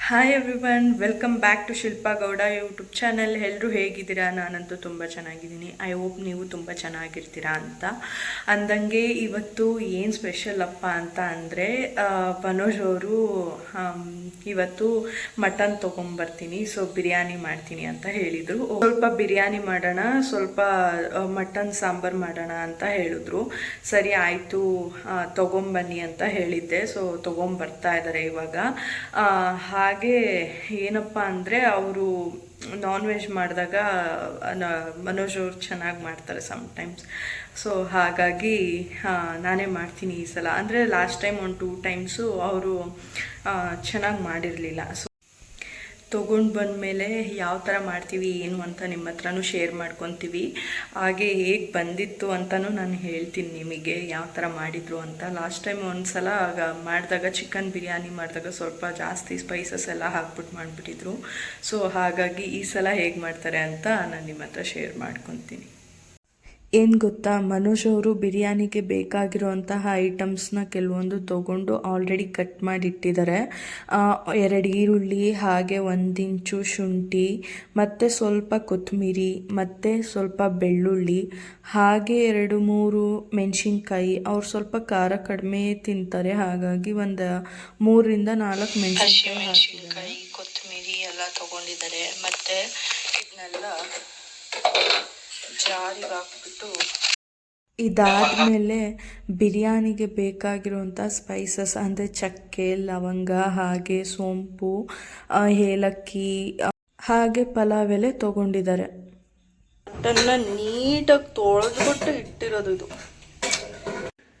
Hi everyone, welcome back to Shilpa Gowda YouTube channel. ಎಲ್ಲರೂ ಹೇಗಿದ್ದೀರಾ? ನಾನಂತೂ ತುಂಬ ಚೆನ್ನಾಗಿದ್ದೀನಿ. ಐ ಹೋಪ್ ನೀವು ತುಂಬ ಚೆನ್ನಾಗಿರ್ತೀರಾ ಅಂತ ಅಂದಂಗೆ ಇವತ್ತು ಏನು ಸ್ಪೆಷಲ್ ಅಪ್ಪ ಅಂತ ಅಂದರೆ ಮನೋಜ್ ಅವರು ಇವತ್ತು ಮಟನ್ ತೊಗೊಂಬರ್ತೀನಿ, ಸೊ ಬಿರಿಯಾನಿ ಮಾಡ್ತೀನಿ ಅಂತ ಹೇಳಿದರು. ಸ್ವಲ್ಪ ಬಿರಿಯಾನಿ ಮಾಡೋಣ, ಸ್ವಲ್ಪ ಮಟನ್ ಸಾಂಬಾರು ಮಾಡೋಣ ಅಂತ ಹೇಳಿದ್ರು. ಸರಿ ಆಯಿತು ತೊಗೊಂಬನ್ನಿ ಅಂತ ಹೇಳಿದ್ದೆ. ಸೊ ತೊಗೊಂಬರ್ತಾ ಇದ್ದಾರೆ ಇವಾಗ. ಹಾಗೆ ಏನಪ್ಪ ಅಂದರೆ ಅವರು ನಾನ್ ವೆಜ್ ಮಾಡಿದಾಗ ಮನೋಜ್ ಅವ್ರು ಚೆನ್ನಾಗಿ ಮಾಡ್ತಾರೆ ಸಮ್ಟೈಮ್ಸ್. ಸೊ ಹಾಗಾಗಿ ನಾನೇ ಮಾಡ್ತೀನಿ ಈ ಸಲ. ಅಂದರೆ ಲಾಸ್ಟ್ ಟೈಮ್ ಒಂದು 2 ಟೈಮ್ಸು ಅವರು ಚೆನ್ನಾಗಿ ಮಾಡಿರಲಿಲ್ಲ. ಸೊ ತೊಗೊಂಡು ಬಂದಮೇಲೆ ಯಾವ ಥರ ಮಾಡ್ತೀವಿ ಏನು ಅಂತ ನಿಮ್ಮ ಹತ್ರನೂ ಶೇರ್ ಮಾಡ್ಕೊತೀವಿ. ಹಾಗೆ ಹೇಗೆ ಬಂದಿತ್ತು ಅಂತಲೂ ನಾನು ಹೇಳ್ತೀನಿ ನಿಮಗೆ ಯಾವ ಥರ ಮಾಡಿದರು ಅಂತ. ಲಾಸ್ಟ್ ಟೈಮ್ ಒಂದು ಸಲ ಮಾಡಿದಾಗ ಚಿಕನ್ ಬಿರಿಯಾನಿ ಮಾಡಿದಾಗ ಸ್ವಲ್ಪ ಜಾಸ್ತಿ ಸ್ಪೈಸಸ್ ಎಲ್ಲ ಹಾಕ್ಬಿಟ್ಟು ಮಾಡಿಬಿಟ್ಟಿದ್ರು. ಸೊ ಹಾಗಾಗಿ ಈ ಸಲ ಹೇಗೆ ಮಾಡ್ತಾರೆ ಅಂತ ನಾನು ನಿಮ್ಮ ಹತ್ರ ಶೇರ್ ಮಾಡ್ಕೊತೀನಿ. ಏನು ಗೊತ್ತಾ, ಮನೋಜ್ ಅವರು ಬಿರಿಯಾನಿಗೆ ಬೇಕಾಗಿರುವಂತಹ ಐಟಮ್ಸ್ನ ಕೆಲವೊಂದು ತೊಗೊಂಡು ಆಲ್ರೆಡಿ ಕಟ್ ಮಾಡಿ ಇಟ್ಟಿದ್ದಾರೆ. 2 ಈರುಳ್ಳಿ, ಹಾಗೆ 1 ಇಂಚು ಶುಂಠಿ, ಮತ್ತು ಸ್ವಲ್ಪ ಕೊತ್ತಂಬರಿ, ಮತ್ತು ಸ್ವಲ್ಪ ಬೆಳ್ಳುಳ್ಳಿ, ಹಾಗೆ 2-3 ಮೆಣಸಿನ್ಕಾಯಿ. ಅವ್ರು ಸ್ವಲ್ಪ ಖಾರ ಕಡಿಮೆ ತಿಂತಾರೆ, ಹಾಗಾಗಿ ಒಂದು 3-4 ಮೆಣಸಿನ್ಕಾಯಿ, ಕೊತ್ತಂಬರಿ ಎಲ್ಲ ತೊಗೊಂಡಿದ್ದಾರೆ. ಮತ್ತು ಇದನ್ನೆಲ್ಲ ಜಾರಿಗೆ ಹಾಕ್ಬಿಟ್ಟು ಇದಾದಮೇಲೆ ಬಿರಿಯಾನಿಗೆ ಬೇಕಾಗಿರುವಂಥ ಸ್ಪೈಸಸ್ ಅಂದರೆ ಚಕ್ಕೆ, ಲವಂಗ, ಹಾಗೆ ಸೋಂಪು, ಏಲಕ್ಕಿ, ಹಾಗೆ ಪಲಾವ್ ಎಲೆ ತೊಗೊಂಡಿದ್ದಾರೆ. ಮಟನ್ನ ನೀಟಾಗಿ ತೊಳೆದ್ಬಿಟ್ಟು ಇಟ್ಟಿರೋದು ಇದು.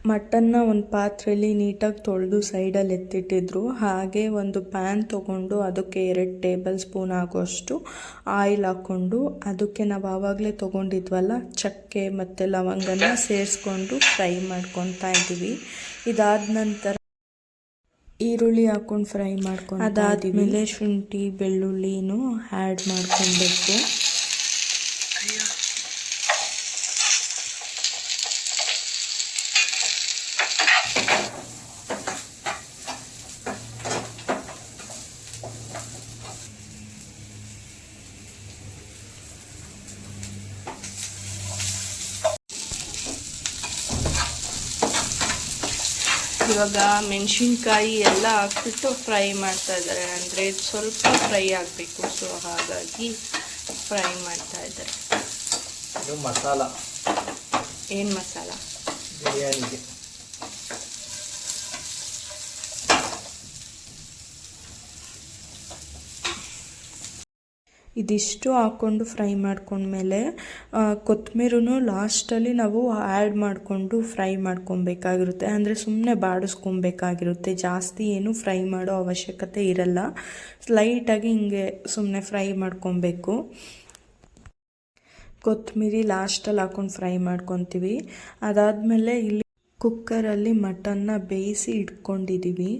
ಮಟನ್ನ ಒಂದು ಪಾತ್ರೆಯಲ್ಲಿ ನೀಟಾಗಿ ತೊಳೆದು ಸೈಡಲ್ಲಿ ಎತ್ತಿಟ್ಟಿದ್ರು. ಹಾಗೆ ಒಂದು ಪ್ಯಾನ್ ತೊಗೊಂಡು ಅದಕ್ಕೆ 2 ಟೇಬಲ್ ಸ್ಪೂನ್ ಆಗುವಷ್ಟು ಆಯಿಲ್ ಹಾಕ್ಕೊಂಡು ಅದಕ್ಕೆ ನಾವು ಆವಾಗಲೇ ತೊಗೊಂಡಿದ್ವಲ್ಲ ಚಕ್ಕೆ ಮತ್ತು ಲವಂಗನ ಸೇರಿಸ್ಕೊಂಡು ಫ್ರೈ ಮಾಡ್ಕೊತಾ ಇದ್ದೀವಿ. ಇದಾದ ನಂತರ ಈರುಳ್ಳಿ ಹಾಕ್ಕೊಂಡು ಫ್ರೈ ಮಾಡ್ಕೊಂಡು ಅದಾದಮೇಲೆ ಶುಂಠಿ ಬೆಳ್ಳುಳ್ಳಿನೂ ಆ್ಯಡ್ ಮಾಡ್ಕೊಬೇಕು. ಇವಾಗ ಮೆಣಸಿನ್ಕಾಯಿ ಎಲ್ಲ ಹಾಕ್ಬಿಟ್ಟು ಫ್ರೈ ಮಾಡ್ತಾ ಇದ್ದಾರೆ. ಅಂದರೆ ಸ್ವಲ್ಪ ಫ್ರೈ ಆಗಬೇಕು, ಸೊ ಹಾಗಾಗಿ ಫ್ರೈ ಮಾಡ್ತಾ ಇದ್ದಾರೆ. ಇದು ಮಸಾಲ. ಏನು ಮಸಾಲ? ಬಿರಿಯಾನಿಗೆ. ಇದಿಷ್ಟು ಹಾಕ್ಕೊಂಡು ಫ್ರೈ ಮಾಡ್ಕೊಂಡ್ಮೇಲೆ ಕೊತ್ತಂಬರಿನೂ ಲಾಸ್ಟಲ್ಲಿ ನಾವು ಆ್ಯಡ್ ಮಾಡಿಕೊಂಡು ಫ್ರೈ ಮಾಡ್ಕೊಬೇಕಾಗಿರುತ್ತೆ. ಅಂದರೆ ಸುಮ್ಮನೆ ಬಾಡಿಸ್ಕೊಬೇಕಾಗಿರುತ್ತೆ, ಜಾಸ್ತಿ ಏನು ಫ್ರೈ ಮಾಡೋ ಅವಶ್ಯಕತೆ ಇರಲ್ಲ. ಲೈಟಾಗಿ ಹಿಂಗೆ ಸುಮ್ಮನೆ ಫ್ರೈ ಮಾಡ್ಕೊಬೇಕು. ಕೊತ್ತಂಬರಿ ಲಾಸ್ಟಲ್ಲಿ ಹಾಕ್ಕೊಂಡು ಫ್ರೈ ಮಾಡ್ಕೊತೀವಿ. ಅದಾದಮೇಲೆ ಇಲ್ಲಿ ಕುಕ್ಕರಲ್ಲಿ ಮಟನ್ನ ಬೇಯಿಸಿ ಇಟ್ಕೊಂಡಿದ್ದೀವಿ.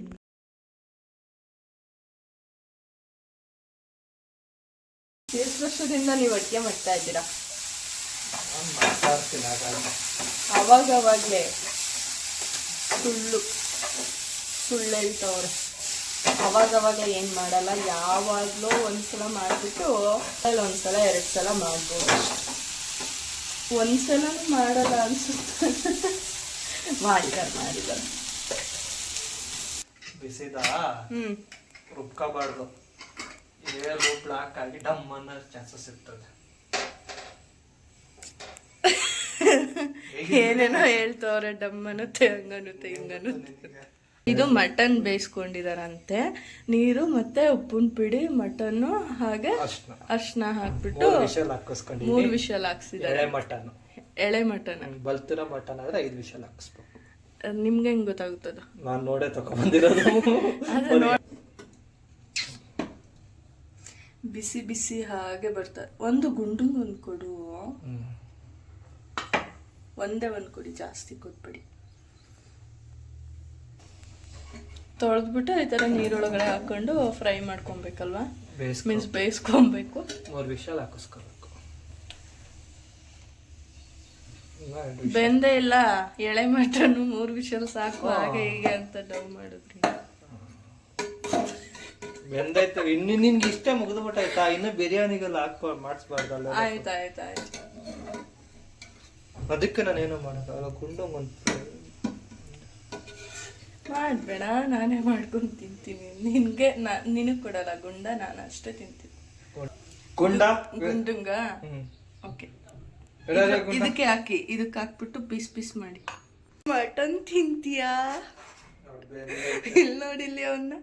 ಎಷ್ಟು ವರ್ಷದಿಂದ ನೀವು ಅಡುಗೆ ಮಾಡ್ತಾ ಇದ್ದೀರಾ? ಅವಾಗವಾಗಲೇ ಸುಳ್ಳು ಹೇಳ್ತವ್ರೆ. ಅವಾಗವಾಗ ಏನು ಮಾಡಲ್ಲ, ಯಾವಾಗಲೂ ಒಂದ್ಸಲ ಮಾಡಿಬಿಟ್ಟು ಒಂದ್ಸಲ 2 ಸಲ ಮಾಡ್ಬೋದು. ಒಂದ್ಸಲನೂ ಮಾಡಲ್ಲ ಅನ್ಸುತ್ತೆ. ಮಾಡಿದ್ದಾರೆ ಬಿಸಿದ ರುಬ್ಕೋಬಾರ್ದು. ಏಳು ಬ್ಲಾಕ್ ಆಗಿ ಡಮ್ ಅನ್ನೋ ಚಾನ್ಸಸ್ ಇರ್ತದೆ. ಏನೇನೋ ಹೇಳ್ತವ್ರೆ, ಡಮ್ ಅನ್ನುತ್ತೆ, ಹಂಗನ್ನುತ್ತೆ, ಹಿಂಗನ್ನುತ್ತೆ. ಇದು ಮಟನ್ ಬೇಯಿಸ್ಕೊಂಡಿದಾರಂತೆ. ನೀರು ಮತ್ತೆ ಉಪ್ಪಿನ ಪುಡಿ, ಮಟನ್ನು ಹಾಗೆ ಅರ್ಶಿನ ಹಾಕ್ಬಿಟ್ಟು 3 ವಿಷಲ್ ಹಾಕ್ಸಿದ್ದಾರೆ. ಎಳೆ ಮಟನ್ ಬಲ್ತಿರೋ ಮಟನ್ ಆದ್ರೆ 5 ವಿಷಲ್ ಹಾಕಿಸ್ಬೇಕು. ನಿಮ್ಗೆ ಹೆಂಗ್ ಗೊತ್ತಾಗುತ್ತದ? ನಾನು ನೋಡೇ ತಗೊಂಡ್ಬಂದಿರೋದು. ಬಿಸಿ ಬಿಸಿ ಹಾಗೆ ಬರ್ತಾರೆ. ಒಂದು ಗುಂಡು ಒಂದು ಕೊಡು. ಒಂದೇ ಒಂದು ಕೊಡಿ, ಜಾಸ್ತಿ ಕೊಟ್ಬಿಡಿ. ತೊಳೆದ್ಬಿಟ್ಟು ಈ ಥರ ನೀರೊಳಗಡೆ ಹಾಕೊಂಡು ಫ್ರೈ ಮಾಡ್ಕೊಬೇಕಲ್ವಾ? ಮೀನ್ಸ್ ಬೇಯಿಸ್ಕೊಬೇಕು. 3 ವಿಷಲ್ ಹಾಕಿಸ್ಕೋಬೇಕು. ಬೆಂದೇ ಇಲ್ಲ, ಎಳೆ ಮಟನ್ನು 3 ವಿಷಲ್ ಸಾಕು, ಹಾಗೆ ಹೀಗೆ ಅಂತ ಡವ್ ಮಾಡಿದ್ರಿ. ಬೆಂದಾಯ್ತು. ಇನ್ನು ನಿನ್ಗೆ ಇಷ್ಟ ಮುಗಿದು ಬಿಟ್ಟಾಯ್ತಾ? ಇನ್ನು ಬಿರಿಯಾನಿಗೆಲ್ಲ ಮಾಡಿಸ್ಬಾರ್ದಲ್ಲ. ಆಯ್ತು ಆಯ್ತು ಆಯ್ತು. ಅದಕ್ಕೆ ನಾನೇನು ಮಾಡೋದು ಗುಂಡು ಮಾಡಬೇಡ, ನಾನೇ ಮಾಡ್ಕೊಂಡು ತಿಂತೀನಿ. ನಿನಗೆ ನಿನಗೆ ಕೊಡಲ್ಲ ಗುಂಡ, ನಾನು ಅಷ್ಟೇ ತಿಂತೀನಿ. ಗುಂಡ ಗುಂಡುಂಗ ಓಕೆ. ಇದಕ್ಕೆ ಹಾಕಿ, ಇದಕ್ಕೆ ಹಾಕ್ಬಿಟ್ಟು ಪೀಸ್ ಪೀಸ್ ಮಾಡಿ. ಮಟನ್ ತಿಂತೀಯಾ? ಇಲ್ಲಿ ನೋಡಿಲ್ಲಿ ಅವನ್ನ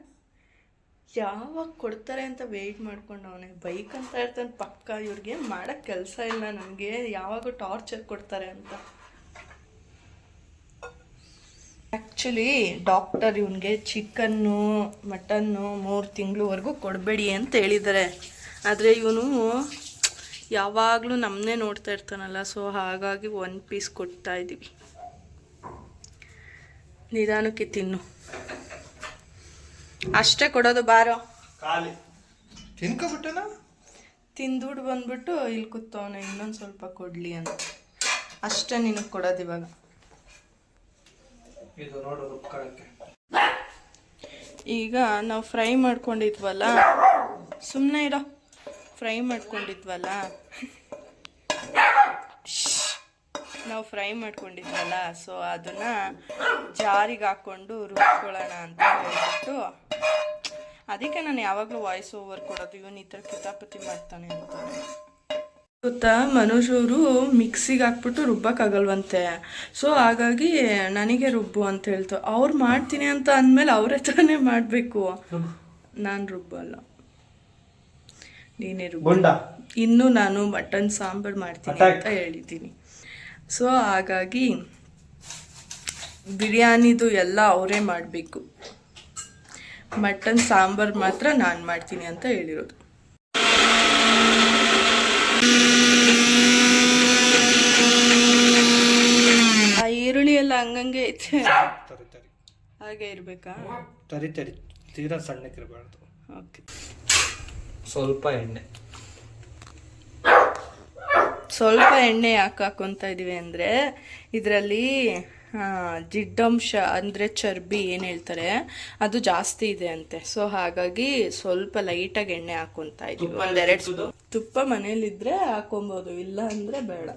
ಯಾವಾಗ ಕೊಡ್ತಾರೆ ಅಂತ ವೆಯ್ಟ್ ಮಾಡ್ಕೊಂಡು ಅವನೇ ಬೈಕ್ ಅಂತ ಇರ್ತಾನೆ ಪಕ್ಕ. ಇವ್ರಿಗೆ ಮಾಡೋಕ್ಕೆ ಕೆಲಸ ಇಲ್ಲ, ನನಗೆ ಯಾವಾಗ ಟಾರ್ಚರ್ ಕೊಡ್ತಾರೆ ಅಂತ. ಆ್ಯಕ್ಚುಲಿ ಡಾಕ್ಟರ್ ಇವನಿಗೆ ಚಿಕನ್ನು ಮಟನ್ನು 3 ತಿಂಗಳವರೆಗೂ ಕೊಡಬೇಡಿ ಅಂತ ಹೇಳಿದ್ದಾರೆ. ಆದರೆ ಇವನು ಯಾವಾಗಲೂ ನಮ್ಮನ್ನೇ ನೋಡ್ತಾ ಇರ್ತಾನಲ್ಲ, ಸೊ ಹಾಗಾಗಿ 1 ಪೀಸ್ ಕೊಡ್ತಾ ಇದ್ದೀವಿ. ನಿಧಾನಕ್ಕೆ ತಿನ್ನು, ಅಷ್ಟೇ ಕೊಡೋದು. ಬಾರೋ ಖಾಲಿ ತಿನ್ಕೊಬಿಟ್ಟನ. ತಿಂದುಬಿಟ್ಟು ಬಂದ್ಬಿಟ್ಟು ಇಲ್ಲಿ ಕೂತವನೆ, ಇನ್ನೊಂದು ಸ್ವಲ್ಪ ಕೊಡಲಿ ಅಂತ. ಅಷ್ಟೇ ನಿನಗೆ ಕೊಡೋದು ಇವಾಗ. ಇದು ನೋಡು ರುಬ್ಕೊಳ್ಳೋಕ್ಕೆ. ಈಗ ನಾವು ಫ್ರೈ ಮಾಡ್ಕೊಂಡಿದ್ವಲ್ಲ, ಸುಮ್ಮನೆ ಇರೋ, ಫ್ರೈ ಮಾಡ್ಕೊಂಡಿದ್ವಲ್ಲ ನಾವು ಫ್ರೈ ಮಾಡ್ಕೊಂಡಿದ್ವಲ್ಲ, ಸೊ ಅದನ್ನು ಜಾರಿಗೆ ಹಾಕ್ಕೊಂಡು ರುಬ್ಕೊಳ್ಳೋಣ ಅಂತ ಹೇಳ್ಬಿಟ್ಟು, ಅದಕ್ಕೆ ನಾನು ಯಾವಾಗಲೂ ವಾಯ್ಸ್ ಓವರ್ ಕೊಡೋದು. ಇವನು ಈ ಥರ ಕಿತಾಪತಿ ಮಾಡ್ತಾನೆ ಅಂತ ಗೊತ್ತಾ. ಮನೋಜ್ ಅವರು ಮಿಕ್ಸಿಗೆ ಹಾಕ್ಬಿಟ್ಟು ರುಬ್ಬಕ್ಕಾಗಲ್ವಂತೆ, ಸೊ ಹಾಗಾಗಿ ನನಗೆ ರುಬ್ಬು ಅಂತ ಹೇಳ್ತು. ಅವ್ರು ಮಾಡ್ತೀನಿ ಅಂತ ಅಂದಮೇಲೆ ಅವ್ರ ಹತ್ರನೇ ಮಾಡಬೇಕು. ನಾನು ರುಬ್ಬಲ್ಲ, ನೀನೇ ರುಬ್ಬ. ಇನ್ನೂ ನಾನು ಮಟನ್ ಸಾಂಬಾರು ಮಾಡ್ತೀನಿ ಅಂತ ಹೇಳಿದ್ದೀನಿ. ಸೊ ಹಾಗಾಗಿ ಬಿರಿಯಾನಿದು ಎಲ್ಲ ಅವರೇ ಮಾಡಬೇಕು, ಮಟನ್ ಸಾಂಬಾರು ಮಾತ್ರ ನಾನು ಮಾಡ್ತೀನಿ ಅಂತ ಹೇಳಿರೋದು. ಆ ಈರುಳ್ಳಿ ಎಲ್ಲ ಹಂಗಂಗೆ ಐತೆ, ಹಾಗೆ ಇರಬೇಕಾ? ತರಿ ತೀರಾ ಸಣ್ಣಕ್ಕಿರಬಾರ್ದು. ಓಕೆ. ಸ್ವಲ್ಪ ಎಣ್ಣೆ ಯಾಕೆ ಹಾಕೊತಾ ಇದೀವಿ ಅಂದರೆ, ಇದರಲ್ಲಿ ಜಿಡ್ಡಂಶ ಅಂದರೆ ಚರ್ಬಿ ಏನು ಹೇಳ್ತಾರೆ ಅದು ಜಾಸ್ತಿ ಇದೆ ಅಂತೆ. ಸೊ ಹಾಗಾಗಿ ಸ್ವಲ್ಪ ಲೈಟಾಗಿ ಎಣ್ಣೆ ಹಾಕೊತಾ ಇದೀವಿ. 1-2 ಸ್ಪೂನ್ ತುಪ್ಪ ಮನೇಲಿದ್ರೆ ಹಾಕೊಬೋದು, ಇಲ್ಲ ಅಂದರೆ ಬೇಡ.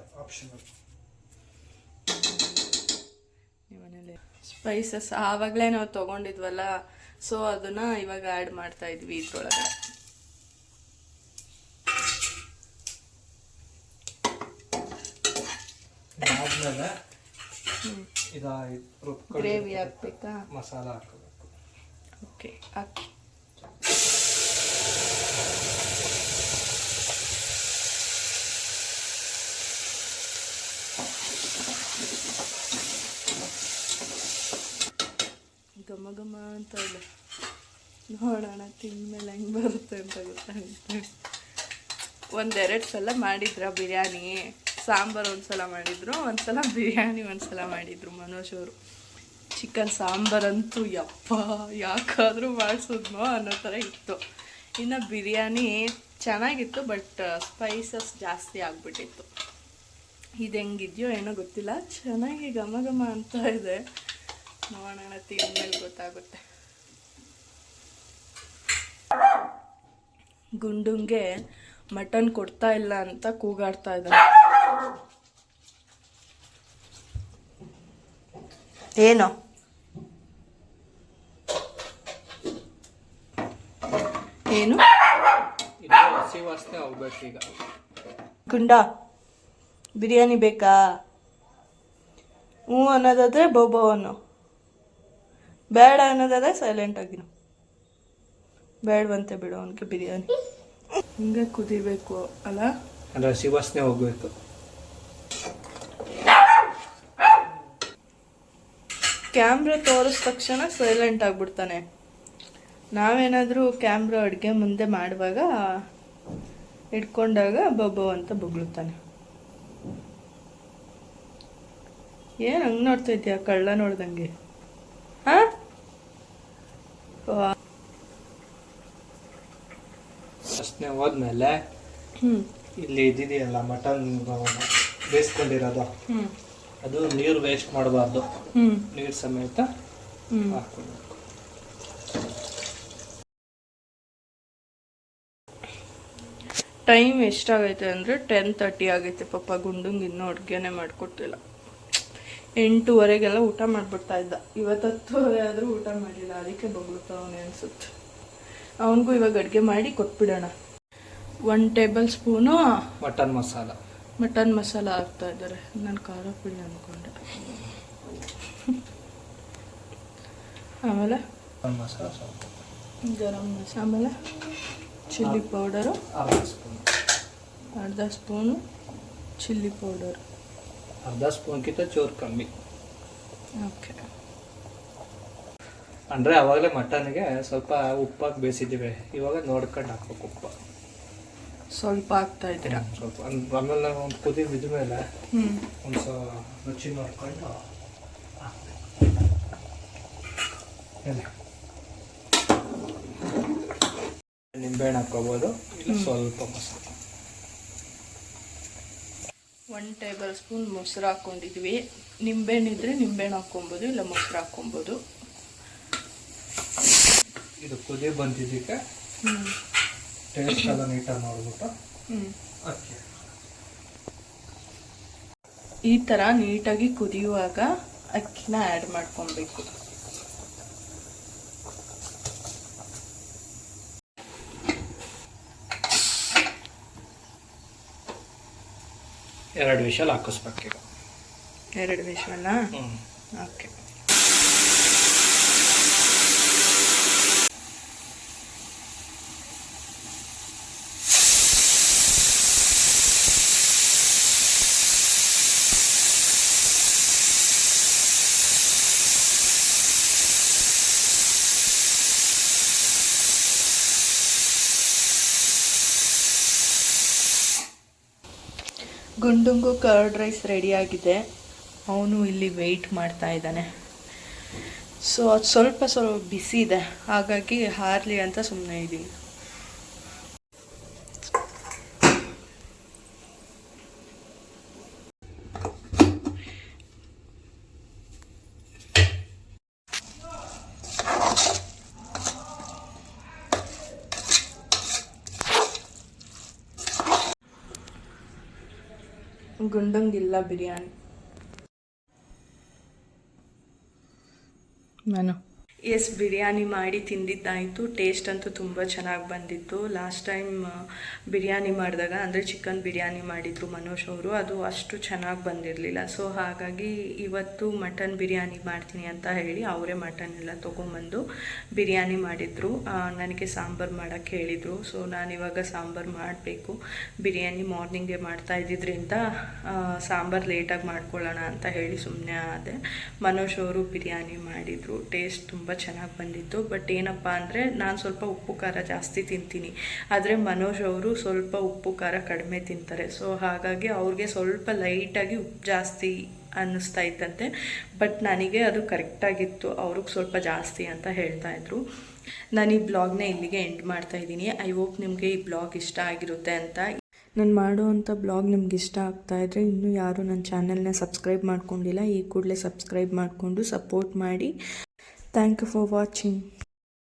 ಮನೇಲಿ ಸ್ಪೈಸಸ್ ಆವಾಗಲೇ ನಾವು ತೊಗೊಂಡಿದ್ವಲ್ಲ, ಸೊ ಅದನ್ನು ಇವಾಗ ಆ್ಯಡ್ ಮಾಡ್ತಾ ಇದ್ವಿ ಇದ್ರೊಳಗೆ. ಆದ್ಮೇಲೆ ಗ್ರೇವಿ ಹಾಕ್ಬೇಕಾ? ಮಸಾಲ ಹಾಕಬೇಕು. ಓಕೆ, ಹಾಕಿ. ಘಮ ಘಮ ಅಂತ ಇಲ್ಲ, ನೋಡೋಣ ತಿಂದ್ಮೇಲೆ ಹೆಂಗೆ ಬರುತ್ತೆ ಅಂತ ಗೊತ್ತಾಗುತ್ತೆ. 1-2 ಸಲ ಮಾಡಿದ್ರ ಬಿರಿಯಾನಿ, ಸಾಂಬಾರು ಒಂದ್ಸಲ ಮಾಡಿದ್ರು, ಒಂದ್ಸಲ ಬಿರಿಯಾನಿ ಒಂದ್ಸಲ ಮಾಡಿದ್ರು ಮನೋಜ್ ಅವರು. ಚಿಕನ್ ಸಾಂಬಾರಂತೂ ಯಪ್ಪ ಯಾಕಾದರೂ ಮಾಡಿಸಿದ್ನೋ ಅನ್ನೋ ಥರ ಇತ್ತು. ಇನ್ನು ಬಿರಿಯಾನಿ ಚೆನ್ನಾಗಿತ್ತು, ಬಟ್ ಸ್ಪೈಸಸ್ ಜಾಸ್ತಿ ಆಗಿಬಿಟ್ಟಿತ್ತು. ಇದು ಹೆಂಗಿದೆಯೋ ಏನೋ ಗೊತ್ತಿಲ್ಲ, ಚೆನ್ನಾಗಿ ಘಮ ಘಮ ಅಂತ ಇದೆ. ನೋಡೋಣ ತಿಂದ್ಮೇಲೆ ಗೊತ್ತಾಗುತ್ತೆ. ಗುಂಡುಂಗೆ ಮಟನ್ ಕೊಡ್ತಾ ಇಲ್ಲ ಅಂತ ಕೂಗಾಡ್ತಾ ಇದ್ದಾನೆ. ಏನೋ ಏನು ಹಸಿ ವಾಸನೆ ಹೋಗ್ಬೇಕು. ಈಗ ಗುಂಡ ಬಿರಿಯಾನಿ ಬೇಕಾ? ಹ್ಞೂ ಅನ್ನೋದಾದ್ರೆ ಬೋಬೋ ಅನ್ನೋ, ಬೇಡ ಅನ್ನೋದಾದ್ರೆ ಸೈಲೆಂಟ್ ಆಗಿನು. ಬೇಡವಂತೆ ಬಿಡು ಅವನಿಗೆ ಬಿರಿಯಾನಿ. ಹಿಂಗೆ ಕುದಿಬೇಕು ಅಲ್ಲ, ಅಂದ್ರೆ ಹಸಿ ವಾಸನೆ ಹೋಗ್ಬೇಕು. ಕ್ಯಾಮ್ರಾ ತೋರಿದ ತಕ್ಷಣ ಸೈಲೆಂಟ್ ಆಗಿಬಿಡ್ತಾನೆ. ನಾವೇನಾದರೂ ಕ್ಯಾಮ್ರಾ ಅಡುಗೆ ಮುಂದೆ ಮಾಡುವಾಗ ಇಟ್ಕೊಂಡಾಗ ಬಬ್ಬು ಅಂತ ಬೊಗಳುತ್ತಾನೆ. ಏನು ಹಂಗೆ ನೋಡ್ತಾ ಇದೆಯಾ ಕಳ್ಳ ನೋಡ್ದಂಗೆ? ಹಾಂ, ವಾಸನೆ ಹೋದ್ಮೇಲೆ ಇಲ್ಲಿ ಇದಿದೆಯಲ್ಲ ಮಟನ್ ಬೇಯಿಸ್ಕೊಂಡಿರೋದು, ಅದು ನೀರು ವೇಸ್ಟ್ ಮಾಡಬಾರ್ದು, ನೀರು ಸಮೇತ ಹಾಕ್ಕೊಂಡು ಟೈಮ್ ಎಷ್ಟಾಗೈತೆ ಅಂದರೆ 10:30 ಆಗೈತೆ. ಪಾಪ ಗುಂಡಂಗೆ ಇನ್ನೂ ಅಡುಗೆನೇ ಮಾಡಿಕೊಟ್ಟಿಲ್ಲ. 8:30 ಊಟ ಮಾಡಿಬಿಡ್ತಾ ಇದ್ದ. ಇವತ್ತು 10:30 ಆದರೂ ಊಟ ಮಾಡಿಲ್ಲ. ಅದಕ್ಕೆ ಬೊಗಳ್ತಾವನೆ ಅನಿಸುತ್ತೆ. ಅವನಿಗೂ ಇವಾಗ ಅಡುಗೆ ಮಾಡಿ ಕೊಟ್ಬಿಡೋಣ. 1 ಟೇಬಲ್ ಸ್ಪೂನು ಮಟನ್ ಮಸಾಲ ಹಾಕ್ತಾ ಇದ್ದಾರೆ. ನಾನು ಖಾರ ಪುಡಿ ಅಂದ್ಕೊಂಡೆ. ಆಮೇಲೆ ಗರಂ ಮಸಾಲ, ಆಮೇಲೆ ಚಿಲ್ಲಿ ಪೌಡರು ಅರ್ಧ ಸ್ಪೂನು ಚಿಲ್ಲಿ ಪೌಡರ್, ಅರ್ಧ ಸ್ಪೂನ್ಗಿಂತ ಚೂರು ಕಮ್ಮಿ. ಓಕೆ. ಅಂದರೆ ಅವಾಗಲೇ ಮಟನ್ಗೆ ಸ್ವಲ್ಪ ಉಪ್ಪಾಗಿ ಬೇಯಿಸಿದ್ದೀವಿ. ಇವಾಗ ನೋಡ್ಕೊಂಡು ಹಾಕ್ಬೇಕು ಉಪ್ಪು. ಸ್ವಲ್ಪ ಹಾಕ್ತಾ ಇದ್ದೀರಾ? ಸ್ವಲ್ಪ ಆಮೇಲೆ ಒಂದು ಕುದಿ ಬಿದ್ದ ಮೇಲೆ ಒಂದು ರುಚಿ ನೋಡ್ಕೊಂಡು ನಿಂಬೆಹಣ್ಣು ಹಾಕ್ಕೋಬೋದು, ಇಲ್ಲ ಸ್ವಲ್ಪ ಮೊಸರು. 1 ಟೇಬಲ್ ಸ್ಪೂನ್ ಮೊಸರು ಹಾಕ್ಕೊಂಡಿದ್ವಿ. ನಿಂಬೆಹಣ್ಣಿದ್ರೆ ನಿಂಬೆಹಣ್ಣು ಹಾಕ್ಕೊಬೋದು, ಇಲ್ಲ ಮೊಸರು ಹಾಕ್ಕೊಬೋದು. ಇದು ಕುದಿ ಬಂದಿದ್ದಕ್ಕೆ ಟೇಸ್ಟ್ ಎಲ್ಲ ನೀಟಾಗಿ ನೋಡ್ಬಿಟ್ಟು ಅಕ್ಕಿ ಈ ಥರ ನೀಟಾಗಿ ಕುದಿಯುವಾಗ ಅಕ್ಕಿನ ಆ್ಯಡ್ ಮಾಡ್ಕೊಬೇಕು. ಎರಡು ವಿಷಲ್ ಹಾಕಿಸ್ಬೇಕೀಗ. 2 ವಿಷಲ? ಓಕೆ. ಗುಂಡುಂಗು ಕರ್ಡ್ ರೈಸ್ ರೆಡಿಯಾಗಿದೆ. ಅವನು ಇಲ್ಲಿ ವೆಯ್ಟ್ ಮಾಡ್ತಾ ಇದ್ದಾನೆ. ಸೊ ಅದು ಸ್ವಲ್ಪ ಬಿಸಿ ಇದೆ, ಹಾಗಾಗಿ ಹಾರಲಿ ಅಂತ ಸುಮ್ಮನೆ ಇದ್ದೀನಿ. ಗುಂಡಂಗಿಲ್ಲ ಬಿರಿಯಾನಿ. ನಾನು ಬಿರಿಯಾನಿ ಮಾಡಿ ತಿಂದಿದ್ದಾಯಿತು. ಟೇಸ್ಟ್ ಅಂತೂ ತುಂಬ ಚೆನ್ನಾಗಿ ಬಂದಿತ್ತು. ಲಾಸ್ಟ್ ಟೈಮ್ ಬಿರಿಯಾನಿ ಮಾಡಿದಾಗ, ಅಂದರೆ ಚಿಕನ್ ಬಿರಿಯಾನಿ ಮಾಡಿದರು ಮನೋಜ್ ಅವರು, ಅದು ಅಷ್ಟು ಚೆನ್ನಾಗಿ ಬಂದಿರಲಿಲ್ಲ. ಸೊ ಹಾಗಾಗಿ ಇವತ್ತು ಮಟನ್ ಬಿರಿಯಾನಿ ಮಾಡ್ತೀನಿ ಅಂತ ಹೇಳಿ ಅವರೇ ಮಟನ್ ಎಲ್ಲ ತೊಗೊಂಬಂದು ಬಿರಿಯಾನಿ ಮಾಡಿದರು. ನನಗೆ ಸಾಂಬಾರು ಮಾಡೋಕ್ಕೆ ಹೇಳಿದರು. ಸೊ ನಾನಿವಾಗ ಸಾಂಬಾರು ಮಾಡಬೇಕು. ಬಿರಿಯಾನಿ ಮಾರ್ನಿಂಗೇ ಮಾಡ್ತಾ ಇದ್ದಿದ್ದರಿಂದ ಸಾಂಬಾರು ಲೇಟಾಗಿ ಮಾಡ್ಕೊಳ್ಳೋಣ ಅಂತ ಹೇಳಿ ಸುಮ್ಮನೆ ಆದೆ. ಮನೋಜ್ ಅವರು ಬಿರಿಯಾನಿ ಮಾಡಿದರು. ಟೇಸ್ಟ್ ತುಂಬ ಚೆನ್ನಾಗಿ ಬಂದಿತ್ತು. ಬಟ್ ಏನಪ್ಪ ಅಂದರೆ ನಾನು ಸ್ವಲ್ಪ ಉಪ್ಪು ಖಾರ ಜಾಸ್ತಿ ತಿಂತೀನಿ, ಆದರೆ ಮನೋಜ್ ಅವರು ಸ್ವಲ್ಪ ಉಪ್ಪು ಖಾರ ಕಡಿಮೆ ತಿಂತಾರೆ. ಸೊ ಹಾಗಾಗಿ ಅವ್ರಿಗೆ ಸ್ವಲ್ಪ ಲೈಟಾಗಿ ಉಪ್ಪು ಜಾಸ್ತಿ ಅನ್ನಿಸ್ತಾ ಇತ್ತಂತೆ. ಬಟ್ ನನಗೆ ಅದು ಕರೆಕ್ಟಾಗಿತ್ತು, ಅವ್ರಿಗೆ ಸ್ವಲ್ಪ ಜಾಸ್ತಿ ಅಂತ ಹೇಳ್ತಾಯಿದ್ರು. ನಾನು ಈ ಬ್ಲಾಗ್ನ ಇಲ್ಲಿಗೆ ಎಂಡ್ ಮಾಡ್ತಾ ಇದ್ದೀನಿ. ಐ ಹೋಪ್ ನಿಮಗೆ ಈ ಬ್ಲಾಗ್ ಇಷ್ಟ ಆಗಿರುತ್ತೆ ಅಂತ. ನಾನು ಮಾಡೋವಂಥ ಬ್ಲಾಗ್ ನಿಮ್ಗೆ ಇಷ್ಟ ಆಗ್ತಾಯಿದ್ರೆ, ಇನ್ನೂ ಯಾರು ನನ್ನ ಚಾನಲ್ನ ಸಬ್ಸ್ಕ್ರೈಬ್ ಮಾಡ್ಕೊಂಡಿಲ್ಲ, ಈ ಕೂಡಲೇ ಸಬ್ಸ್ಕ್ರೈಬ್ ಮಾಡಿಕೊಂಡು ಸಪೋರ್ಟ್ ಮಾಡಿ. Thank you for watching.